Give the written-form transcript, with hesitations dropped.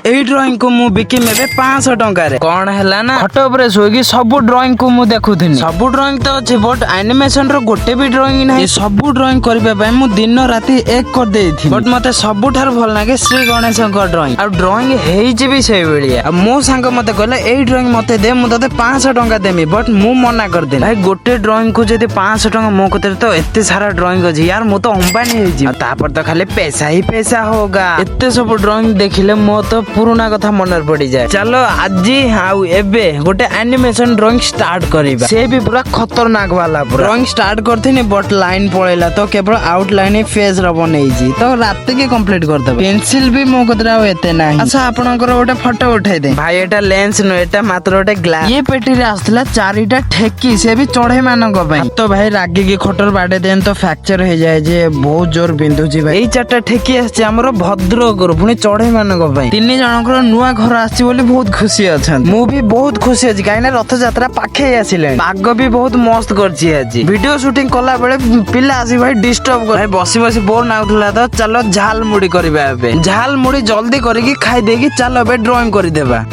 एई drawing को मु बिकिम एबे 500 टंका रे। कोन हैला ना खट ऊपर सोगी सब ड्राइंग को मु देखुथिनी। सब ड्राइंग तो अछि बट एनिमेशन रो गोटे भी ड्राइंग नाही। सब ड्राइंग करबा पय मु दिन राती एक कर देथि। बट मते सबुठार भल लागे श्री गणेश को ड्राइंग। आ ड्राइंग हेइछि भी सेई बेलिया। आ मो संग मते कहले एई ड्राइंग मते दे मु तते 500 टंका देमी। बट मु मना कर दे भाई गोटे ड्राइंग को जदी 500 टंका मो कते तो एते सारा ड्राइंग अछि यार मु तो अंबानी हेइछि। तापर तो खाली पैसा ही पैसा होगा। एते सब ड्राइंग देखिले मो तो पुराना कथा मनर पड़ी जाए। चलो आजी आउ एबे गोटे एनिमेशन ड्राइंग स्टार्ट करिबा। से भी पूरा खतरनाक वाला पूरा ड्राइंग स्टार्ट करथिनी बट लाइन पळेला तो केवल आउटलाइन फेस रो बनेइछि तो रात के कंप्लीट कर देबे। पेंसिल भी मो कतरा एते नाही। अच्छा आपनकर गोटे फोटो उठाई दे भाई। एटा लेंस न एटा मात्र गोटे ग्लास। ये पेटी रे आस्तला चारिटा ठेकी से भी चढ़े मानक पई। तो भाई रागी की खटर बाडे देन तो फ्रैक्चर हो जाए जे बहुत जोर बिंदु जी भाई। एई चारटा ठेकी आछे हमरो भद्रक रो पुनी चढ़े मानक पई। तीन जनकर नुआ घर आछि बोली बहुत खुशी अछन। मु भी बहुत खुशी अछि काइना रथ यात्रा पाखे आसिले। पाग भी बहुत मस्त करछि आज। वीडियो शूटिंग कला बेले पिला आसी भाई डिस्टर्ब कर। भाई बसी बसी बोर नाउथला तो चलो झाल मुड़ी करबा एबे। झाल मुड़ी जल्दी करिकि खाइ देकी चलो एबे ड्राइंग करि देबा।